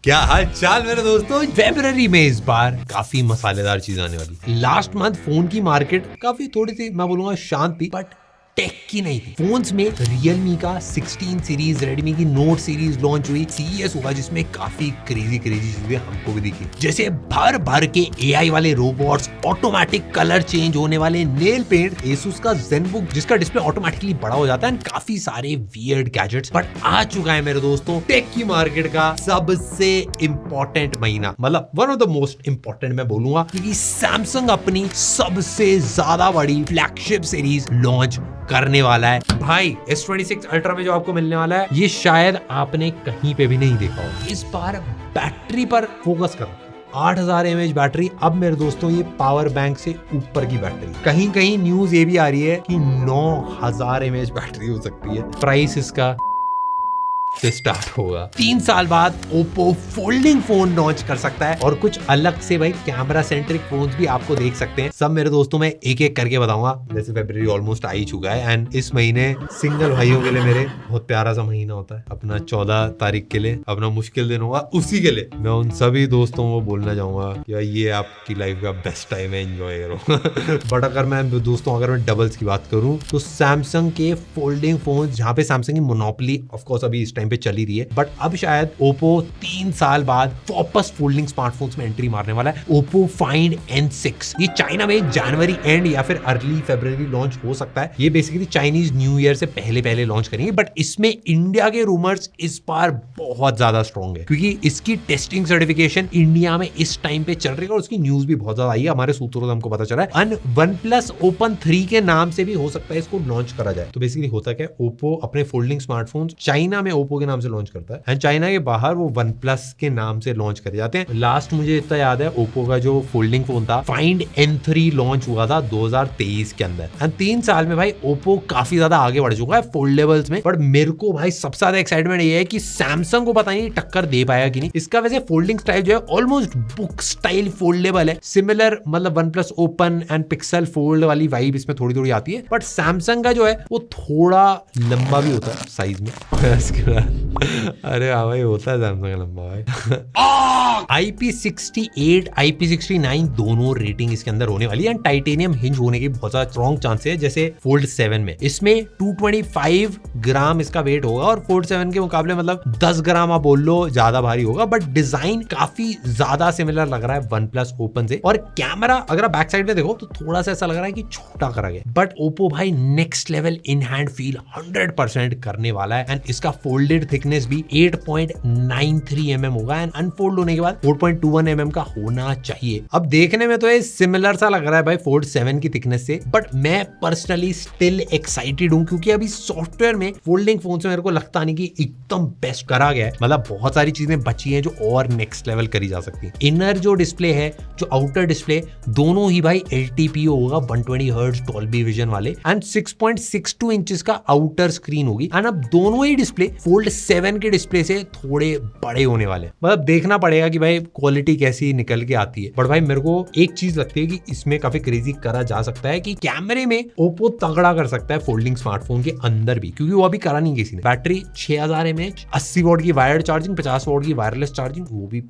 क्या हाल चाल मेरे दोस्तों। फरवरी में इस बार काफी मसालेदार चीज आने वाली। लास्ट मंथ फोन की मार्केट काफी थोड़ी सी मैं बोलूंगा शांत थी, बट टेक की नहीं थी। फोन्स में रियलमी का 16 सीरीज, रेडमी की नोट सीरीज लॉन्च हुई। CES हुआ जिसमें काफी क्रेजी चीजें हमको भी दिखी, जैसे भर के AI वाले रोबोट्स, ऑटोमेटिक कलर चेंज होने वाले नेल पेंट, Asus का ZenBook जिसका डिस्प्ले ऑटोमेटिकली बड़ा हो जाता है, एंड काफी सारे वियर्ड गैजेट्स। बट आ चुका है मेरे दोस्तों टेक की मार्केट का सबसे इंपॉर्टेंट महीना, मतलब one of the most important मैं बोलूंगा, क्योंकि सैमसंग अपनी सबसे ज्यादा बड़ी फ्लैगशिप सीरीज लॉन्च करने वाला है। भाई S26 अल्ट्रा में जो आपको मिलने वाला है, ये शायद आपने कहीं पे भी नहीं देखा हो। इस बार बैटरी पर फोकस करो। 8000 mAh बैटरी। अब मेरे दोस्तों ये पावर बैंक से ऊपर की बैटरी। कहीं न्यूज ये भी आ रही है कि 9000 mAh बैटरी हो सकती है। प्राइस इसका से स्टार्ट होगा। 3 साल बाद Oppo फोल्डिंग फोन लॉन्च कर सकता है, और कुछ अलग से भाई कैमरा सेंट्रिक फोन्स भी आपको देख सकते हैं। सब मेरे दोस्तों मैं एक एक करके बताऊंगा। जैसे फरवरी ऑलमोस्ट आ ही चुका है, एंड इस महीने सिंगल भाइयों के लिए मेरे बहुत प्यारा सा महीना होता है। अपना 14 तारीख के लिए अपना मुश्किल दिन होगा, उसी के लिए मैं उन सभी दोस्तों को बोलना चाहूंगा कि ये आपकी लाइफ का बेस्ट टाइम है, एंजॉय करो। बट अगर मैं डबल्स की बात करूं तो सैमसंग के फोल्डिंग फोन, जहां पे सैमसंग की मोनोपोली ऑफ कोर्स अभी टाइम पे चली रही है, बट अब शायद Oppo 3 साल बाद वापस फोल्डिंग स्मार्टफोन्स में एंट्री मारने वाला है। Oppo Find N6 ये चाइना में जनवरी एंड या फिर अर्ली फरवरी लॉन्च हो सकता है। ये बेसिकली चाइनीज न्यू ईयर से पहले लॉन्च करेंगे, बट इसमें इंडिया के रूमर्स इस बार बहुत ज्यादा स्ट्रॉन्ग है, क्योंकि इसकी टेस्टिंग सर्टिफिकेशन इंडिया में इस टाइम पे चल रही है, और उसकी न्यूज भी बहुत ज्यादा आई है। हमारे सूत्रों से हमको पता चला है OnePlus Open 3 के नाम से भी हो सकता है इसको लॉन्च करा जाए। तो बेसिकली होता क्या है, Oppo अपने फोल्डिंग स्मार्टफोन्स चाइना में Oppo के नाम से लॉन्च करता है, एंड चाइना के बाहर वो OnePlus के नाम से लॉन्च करे जाते हैं। लास्ट मुझे इतना याद है, Oppo का जो फोल्डिंग फोन था Find N3 लॉन्च हुआ था 2023 के अंदर, एंड 3 साल में भाई Oppo काफी ज्यादा आगे बढ़ चुका है फोल्डेबल्स में। बट मेरे को भाई सबसे ज्यादा एक्साइटमेंट ये है कि सैमसंग को पता नहीं टक्कर दे पाएगा कि नहीं। इसका वैसे फोल्डिंग स्टाइल जो है ऑलमोस्ट बुक स्टाइल फोल्डेबल है, सिमिलर मतलब OnePlus Open and Pixel fold वाली वाइब इसमें थोड़ी आती है। बट सैमसंग का जो है वो थोड़ा लंबा भी होता है साइज में। अरे हाँ भाई, होता है सैमसंग का लंबा भाई। IP68, IP69 दोनों रेटिंग इसके अंदर होने वाली है, एंड टाइटेनियम हिंज होने की बहुत ज्यादा स्ट्रॉन्ग चांसेस है, जैसे फोल्ड 7 में। इसमें 225 ग्राम इसका वेट होगा, और फोल्ड 7 के मुकाबले मतलब 10 ग्राम आप बोल लो ज्यादा भारी होगा। बट डिजाइन काफी ज्यादा सिमिलर लग रहा है OnePlus Open से, और कैमरा अगर आप बैक साइड में देखो तो थोड़ा सा ऐसा लग रहा है कि छोटा करा गया। बट Oppo भाई next level in hand feel 100% करने वाला है, एंड इसका फोल्डेड थिकनेस भी 8.93 mm होगा, एंड अनफोल्ड होने के बाद 4.21 mm का होना चाहिए। अब देखने में तो ये सिमिलर सा लग रहा है भाई फोल्ड 7 की थिकनेस से, बट मैं पर्सनली स्टिल एक्साइटेड हूं, क्योंकि अभी सॉफ्टवेयर में फोल्डिंग फोन से मेरे को लगता नहीं कि एकदम बेस्ट करा गया है। मतलब बहुत सारी चीजें बची हैं जो और नेक्स्ट लेवल करी जा सकती है। इनर जो डिस्प्ले है, जो आउटर डिस्प्ले, दोनों ही भाई LTPO होगा 120 हर्ट्ज डॉल्बी विजन वाले, एंड 6.62 इंचेस का आउटर स्क्रीन होगी। एंड अब दोनों ही डिस्प्ले फोल्ड 7 के डिस्प्ले से थोड़े बड़े होने वाले। मतलब देखना पड़ेगा कि भाई क्वालिटी कैसी निकल के आती है। बट भाई मेरे को एक चीज लगती है कि इसमें काफी क्रेजी करा जा सकता है कि कैमरे में Oppo तगड़ा कर सकता है फोल्डिंग स्मार्टफोन के अंदर भी, क्योंकि वो अभी करा नहीं किसी ने। बैटरी 6000 mAh, 80 वॉट की वायर्ड चार्जिंग, 50 वॉट की वायरलेस चार्जिंग, वो भी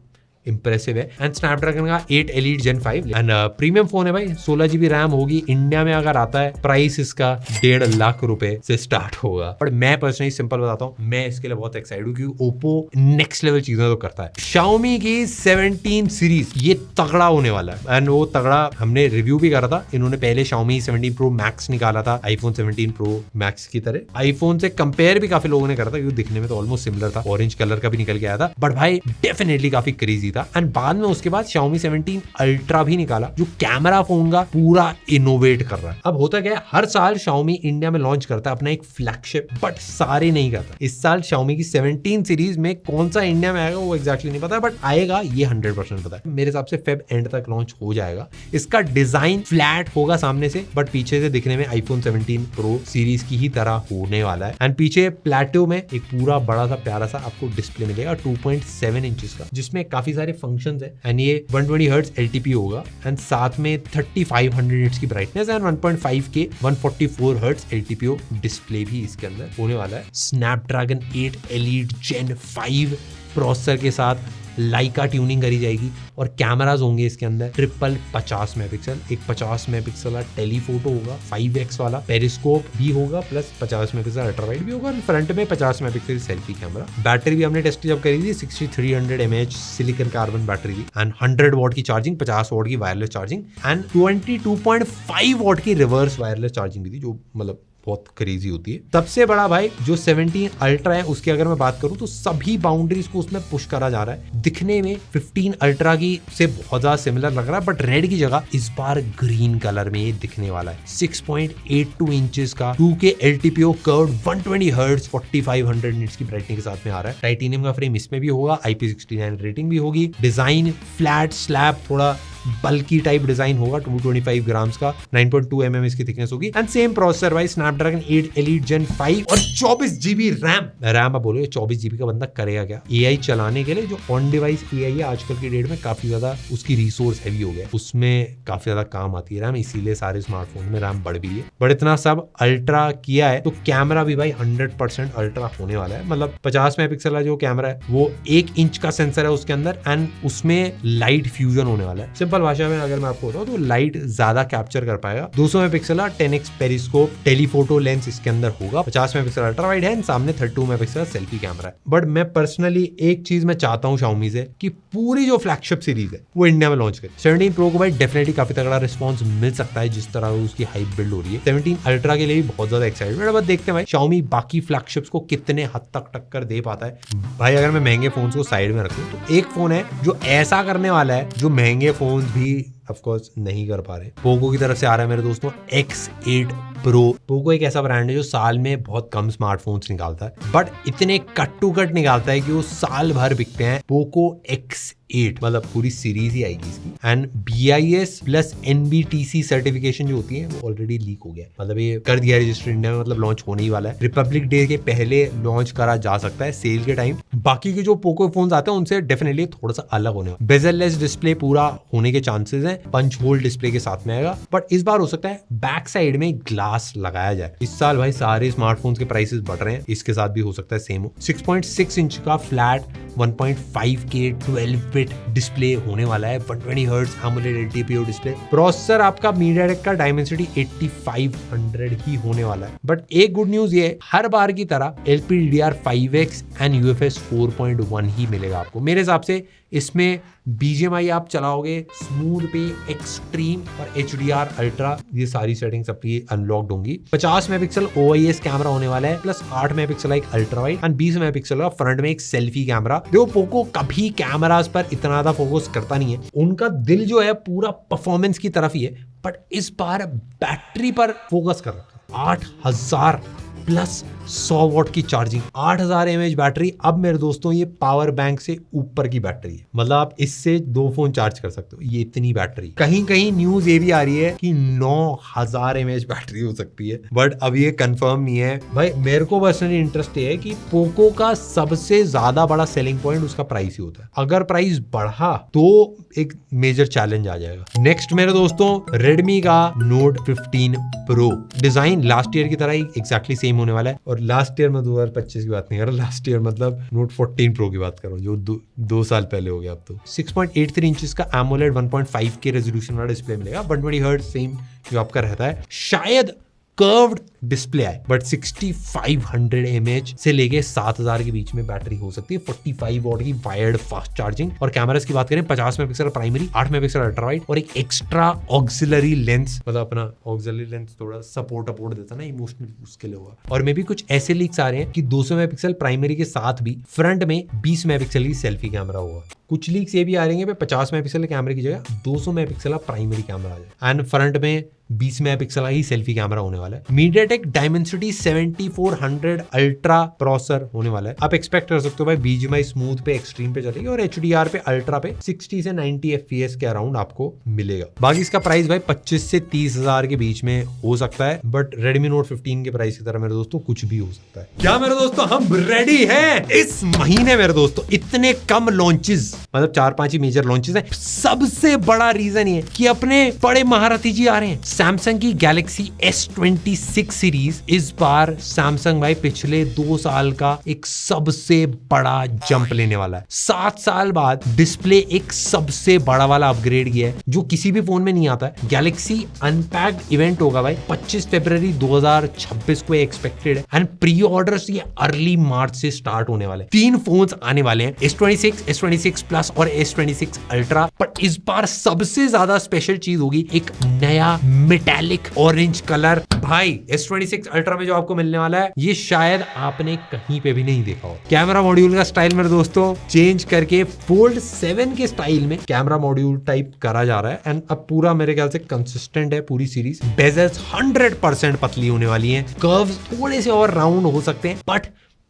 इंप्रेसिव है, एंड स्नैपड्रैगन का 8 Elite Gen 5, and premium phone है भाई। 16 GB रैम होगी। इंडिया में अगर आता है, प्राइस इसका 1.5 लाख रुपए से स्टार्ट होगा। बट मैं पर्सनली सिंपल बताता हूँ, मैं इसके लिए बहुत एक्साइटेड हूँ, क्योंकि Oppo नेक्स्ट लेवल चीजें तो करता है। Xiaomi की 17 सीरीज ये तगड़ा होने वाला है, एंड वो तगड़ा हमने रिव्यू भी करा था। इन्होंने पहले Xiaomi 17 Pro Max निकाला था iPhone 17 Pro Max की तरह। आईफोन से कंपेयर भी काफी लोगों ने करा था, क्योंकि दिखने में तो ऑलमोस्ट सिमिलर था। ऑरेंज कलर का भी निकल के आया था, बट भाई डेफिनेटली काफी क्रेजी था। एंड बाद में उसके बाद Xiaomi 17 Ultra भी निकाला, जो कैमरा फोन का पूरा इनोवेट कर रहा है। अब होता क्या है, हर साल Xiaomi इंडिया में लॉन्च करता है अपना एक फ्लैगशिप, बट सारे नहीं करता। इस साल Xiaomi की 17 सीरीज में कौन सा इंडिया में आएगा वो एक्जैक्टली नहीं पता, बट आएगा ये 100% पता है। मेरे हिसाब से फेब एंड तक लॉन्च हो जाएगा। इसका डिजाइन फ्लैट होगा सामने से, बट पीछे से दिखने में iPhone 17 Pro सीरीज की ही तरह होने वाला है। एंड पीछे प्लेटो में एक पूरा बड़ा सा प्यारा सा आपको डिस्प्ले मिलेगा 2.7 इंचेस का, जिसमें काफी सारे फंक्शंस है, एंड ये 120 हर्ट्ज LTP होगा, एंड साथ में 3500 निट्स की brightness and 1.5K 144 hertz LTPO display भी इसके अंदर होने वाला है। स्नैपड्रैगन 8 Elite Gen 5 प्रोसेसर के साथ लाइका ट्यूनिंग करी जाएगी और कैमराज होंगे इसके अंदर ट्रिपल 50 मेगापिक्सल, एक 50 मेगापिक्सल वाला टेलीफोटो होगा, 5x वाला पेरिस्कोप भी होगा, प्लस 50 मेगापिक्सल अल्ट्रावाइड भी होगा, फ्रंट में 50 मेगापिक्सल सेल्फी कैमरा। बैटरी भी हमने टेस्ट जब करी थी 6300 mAh सिलिकॉन कार्बन बैटरी थी एंड 100 वॉट की चार्जिंग, 50 वॉट की वायरलेस चार्जिंग एंड 22.5 वॉट की रिवर्स वायरलेस चार्जिंग भी थी, जो मतलब बहुत क्रेजी होती है। सबसे बड़ा भाई जो 17 अल्ट्रा है उसकी अगर मैं बात करूं तो सभी बाउंड्रीज को उसमें पुश करा जा रहा है। दिखने में 15 अल्ट्रा की से बहुत ज्यादा सिमिलर लग रहा है, बट रेड की जगह इस बार ग्रीन कलर में ये दिखने वाला है। 6.82 इंचेस का 2K LTPO curved 120 hertz 4500 nits की ब्राइटनेस के साथ में आ रहा है। टाइटेनियम का फ्रेम इसमें भी होगा, IP69 रेटिंग भी होगी। डिजाइन फ्लैट स्लैब, थोड़ा बल्की टाइप डिजाइन होगा, 225 ग्राम्स का, 9.2 mm इसकी थिकनेस होगी एंड सेम प्रोसेसर भाई स्नैपड्रैगन 8 Elite Gen 5 और 24 GB रैम। अब बोलो 24 GB का बंदा करेगा क्या? AI चलाने के लिए जो ऑन डिवाइस AI है आजकल की डेट में काफी ज्यादा उसकी रिसोर्स हैवी हो गया, उसमें काफी ज्यादा काम आती है रैम, इसीलिए सारे स्मार्टफोन में रैम बढ़ भी है। बट इतना सब अल्ट्रा किया है तो कैमरा भी भाई 100% अल्ट्रा होने वाला है। मतलब 50 मेगापिक्सल का जो कैमरा है वो 1 इंच का सेंसर है उसके अंदर एंड उसमें लाइट फ्यूजन होने वाला है। सिंपल भाषा में अगर मैं आपको बताऊं तो लाइट ज्यादा कैप्चर कर पाएगा। 200 megapixel 10x periscope telephoto lens इसके अंदर होगा, 50 मेगापिक्सल अल्ट्रा वाइड है, सामने 32 मेगापिक्सल सेल्फी कैमरा है। बट मैं पर्सनली एक चीज मैं चाहता हूं Xiaomi से कि पूरी जो फ्लैगशिप सीरीज है वो इंडिया में लॉन्च करे। 17 Pro को भाई डेफिनेटली काफी तगड़ा रिस्पॉन्स मिल सकता है जिस तरह उसकी हाइप बिल्ड हो रही है। 17 अल्ट्रा के लिए भी बहुत ज्यादा एक्साइटेड है, बट देखते हैं भाई Xiaomi बाकी फ्लैगशिप्स को कितने हद तक टक्कर दे पाता है। भाई अगर मैं महंगे फोन को साइड में रखूं तो एक फोन है जो ऐसा करने वाला है जो महंगे फोन भी ऑफ कोर्स नहीं कर पा रहे। पोको की तरफ से आ रहा है मेरे दोस्तों X8 Pro। पोको एक ऐसा ब्रांड है जो साल में बहुत कम स्मार्टफोन्स निकालता है, बट इतने कट टू कट निकालता है कि वो साल भर बिकते हैं। पोको X8 मतलब पूरी सीरीज ही आएगी इसकी and BIS plus NBTC certification जो होती है वो ऑलरेडी लीक हो गया है, मतलब ये कर दिया रजिस्टर इंडिया में, मतलब लॉन्च होने ही वाला है। रिपब्लिक डे के पहले लॉन्च करा जा सकता है सेल के टाइम। बाकी के जो पोको फोन आते हैं उनसे डेफिनेटली थोड़ा सा अलग होने वाला। बेजललेस डिस्प्ले पूरा होने के चांसेस हैं, पंच होल डिस्प्ले के साथ में आएगा, बट इस बार हो सकता है बैक साइड में ग्लास लगाया जाए। इस साल भाई सारे स्मार्टफोन्स के प्राइसेस बढ़ रहे हैं, इसके साथ भी हो सकता है सेम हो। 6.6 इंच का फ्लैट 1.5K 12-bit डिस्प्ले होने वाला है, 120 hertz AMOLED LTPO display. Processor आपका MediaTek का Dimensity 8500 ही होने वाला है। बट एक गुड न्यूज ये है, हर बार की तरह LPDDR5X एंड UFS 4.1 ही मिलेगा आपको। मेरे हिसाब से इसमें BGMI आप चलाओगे, स्मूथ पे, एक्सट्रीम और HDR अल्ट्रा, ये सारी सेटिंग्स आपकी अनलॉक्ड होंगी। 50 मेगापिक्सल OIS कैमरा होने वाला है, प्लस 8 मेगापिक्सल एक अल्ट्रा वाइड एंड 20 मेगापिक्सल का फ्रंट में एक सेल्फी कैमरा। देखो पोको कभी कैमरास पर इतना ज्यादा फोकस करता नहीं है, उनका दिल जो है पूरा परफॉर्मेंस की तरफ ही है, बट इस बार बैटरी पर फोकस कर रखा है। 8000 प्लस 100 वॉट की चार्जिंग, 8000 mAh बैटरी। अब मेरे दोस्तों ये पावर बैंक से ऊपर की बैटरी है, मतलब आप इससे 2 फोन चार्ज कर सकते हो, ये इतनी बैटरी। कहीं कहीं न्यूज ये भी आ रही है कि 9000 mAh बैटरी हो सकती है, बट अब ये कंफर्म नहीं है। भाई मेरे को पर्सनली इंटरेस्ट ये है कि पोको का सबसे ज्यादा बड़ा सेलिंग पॉइंट उसका प्राइस ही होता है। अगर प्राइस बढ़ा तो एक मेजर चैलेंज आ जाएगा। नेक्स्ट मेरे दोस्तों Redmi का Note 15 Pro। Design last year की तरह ही एग्जैक्टली सेम होने वाला है, और लास्ट ईयर में 2025 की बात नहीं कर रहा, लास्ट ईयर मतलब Note 14 Pro की बात कर रहा हूँ, जो 2 साल पहले हो गया अब तो। 6.83 इंचेस का AMOLED 1.5K रेजोल्यूशन वाला डिस्प्ले मिलेगा, 120 हर्ट्ज सेम जो आपका रहता है। शायद कर्व्ड डिस्प्ले आए, बट 6500 mAh से लेके 7000 के बीच में बैटरी हो सकती है। 45 वॉट की वायर्ड फास्ट चार्जिंग। और कैमरास की बात करें 50 megapixel primary, 8 megapixel ultra wide और एक एक्स्ट्रा ऑक्सिलरी लेंस, मतलब अपना ऑक्सिलरी लेंस थोड़ा सपोर्ट देता ना इमोशनल, उसके लिए होगा। और मे भी कुछ ऐसे लीक्स आ रहे हैं कि 200 मेगापिक्सल प्राइमरी के साथ भी फ्रंट में 20 मेगापिक्सल की सेल्फी कैमरा होगा। कुछ लीक्स ये भी आ रही है 50 मेगापिक्सल कैमरे की जगह 200 मेगापिक्सल का प्राइमरी कैमरा आ जाए एंड फ्रंट में 20 मेगापिक्सल का ही सेल्फी कैमरा होने वाला है। MediaTek Dimensity 7400 अल्ट्रा प्रोसेसर होने वाला है। आप एक्सपेक्ट कर सकते हो भाई BGMI स्मूथ पे, एक्सट्रीम पे चलेगी और HDR पे, अल्ट्रा पे 60 से 90 FPS के अराउंड आपको मिलेगा। बाकी इसका प्राइस भाई 25 से 30 हजार के बीच में हो सकता है, बट Redmi Note 15 के प्राइस की तरह मेरे दोस्तों कुछ भी हो सकता है। क्या मेरे दोस्तों हम रेडी हैं? इस महीने मेरे दोस्तों इतने कम लॉन्चेस, मतलब 4-5 ही मेजर लॉन्चेस हैं। सबसे बड़ा रीजन ये कि अपने बड़े महारथी जी आ रहे हैं। सैमसंग की Galaxy S26 सीरीज इस बार सैमसंग भाई पिछले 2 साल का एक सबसे बड़ा जंप लेने वाला है। 7 साल बाद डिस्प्ले एक सबसे बड़ा वाला अपग्रेड किया है जो किसी भी फोन में नहीं आता है। गैलेक्सी अनपैक्ड इवेंट होगा भाई 25 फरवरी 2026 को एक्सपेक्टेड है एंड प्री ऑर्डर्स ये अर्ली मार्च से स्टार्ट होने वाले हैं। 3 फोन्स आने वाले हैं, S26, S26 प्लस और S26 अल्ट्रा। पर इस बार सबसे ज्यादा स्पेशल चीज होगी एक नया मेटालिक ऑरेंज कलर। भाई S26 अल्ट्रा में जो आपको मिलने वाला है ये शायद आपने कहीं पे भी नहीं देखा हो। कैमरा मॉड्यूल का स्टाइल मेरे दोस्तों चेंज करके फोल्ड 7 के स्टाइल में कैमरा मॉड्यूल टाइप करा जा रहा है एंड अब पूरा मेरे ख्याल से कंसिस्टेंट है पूरी सीरीज। बेजल्स 100% पतली होने वाली हैं, कर्व्स थोड़े से और राउंड हो सकते हैं बट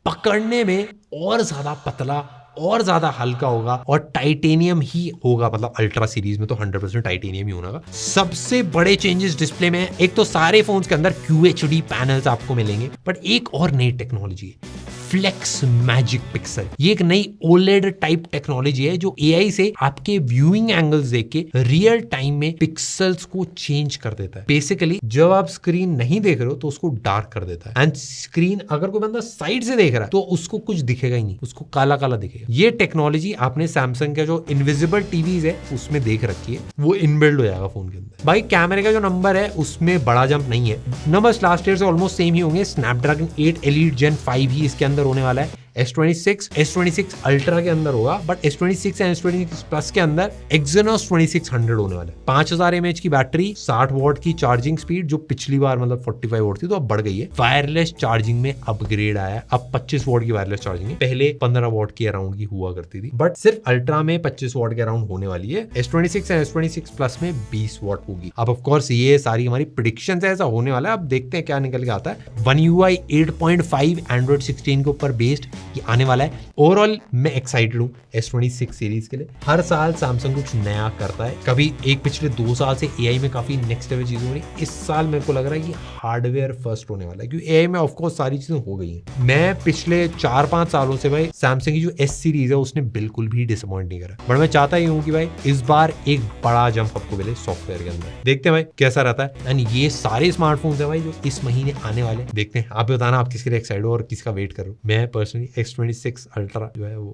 पकड़ने में और ज्यादा पतला और ज्यादा हल्का होगा और टाइटेनियम ही होगा। मतलब अल्ट्रा सीरीज में तो 100% टाइटेनियम ही होगा। सबसे बड़े चेंजेस डिस्प्ले में है, एक तो सारे फोन्स के अंदर QHD पैनल्स आपको मिलेंगे बट एक और नई टेक्नोलॉजी है फ्लेक्स मैजिक पिक्सल। ये एक नई OLED टाइप टेक्नोलॉजी है जो AI से आपके व्यूइंग एंगल्स देख के रियल टाइम में पिक्सल्स को चेंज कर देता है। बेसिकली जब आप स्क्रीन नहीं देख रहे हो तो उसको डार्क कर देता है एंड स्क्रीन अगर कोई बंदा साइड से देख रहा है तो उसको कुछ दिखेगा ही नहीं, उसको काला काला दिखेगा। ये टेक्नोलॉजी आपने सैमसंग का जो इनविजिबल टीवीज है उसमें देख रखी है, वो इनबिल्ड हो जाएगा फोन के अंदर। भाई कैमरे का जो नंबर है उसमें बड़ा जंप नहीं है, नंबर्स लास्ट ईयर से ऑलमोस्ट सेम ही होंगे। स्नैपड्रैगन 8 Elite Gen 5 ही इसके अंदर होने वाला है। S26 अल्ट्रा के अंदर होगा but S26 and S26 plus के अंदर Exynos 2600 होने वाला है। 5000 mAh की बैटरी, 60 वॉट की चार्जिंग स्पीड जो पिछली बार मतलब 45 वॉट थी तो अब बढ़ गई है। वायरलेस चार्जिंग में अपग्रेड आया है, अब 25 वॉट की वायरलेस चार्जिंग है, पहले 15 वॉट की अराउंड की हुआ करती थी बट सिर्फ अल्ट्रा में 25 वॉट के अराउंड होने वाली है। S26 एंड S26 प्लस में 20 वॉट होगी। अब ऑफ कोर्स ये सारी हमारी प्रेडिक्शंस है, ऐसा होने वाला है, अब देखते हैं क्या निकल के आता है। One UI 8.5 Android 16 के ऊपर बेस्ड ये आने वाला है। ओवरऑल मैं एक्साइटेड हूँ S26 सीरीज के लिए। हर साल सैमसंग कुछ नया करता है, कभी एक पिछले 2 साल से AI में काफी नेक्स्ट लेवल चीजें हो रही है। इस साल मेरे को लग रहा है कि हार्डवेयर फर्स्ट होने वाला है क्योंकि AI में ऑफकोर्स सारी चीजें हो गई हैं। मैं पिछले 4-5 सालों से भाई सैमसंग की जो S सीरीज है उसने बिल्कुल भी डिसअपॉइंट नहीं करा, बट मैं चाहता ही हूँ कि भाई इस बार एक बड़ा जंप आपको मिले सॉफ्टवेयर के अंदर। देखते हैं भाई कैसा रहता है एंड ये सारे स्मार्टफोन्स है भाई जो इस महीने आने वाले। देखते हैं, आप बताना आप किसके लिए एक्साइटेड हो और किसका वेट करो। मैं पर्सनली S26 अल्ट्रा जो है वो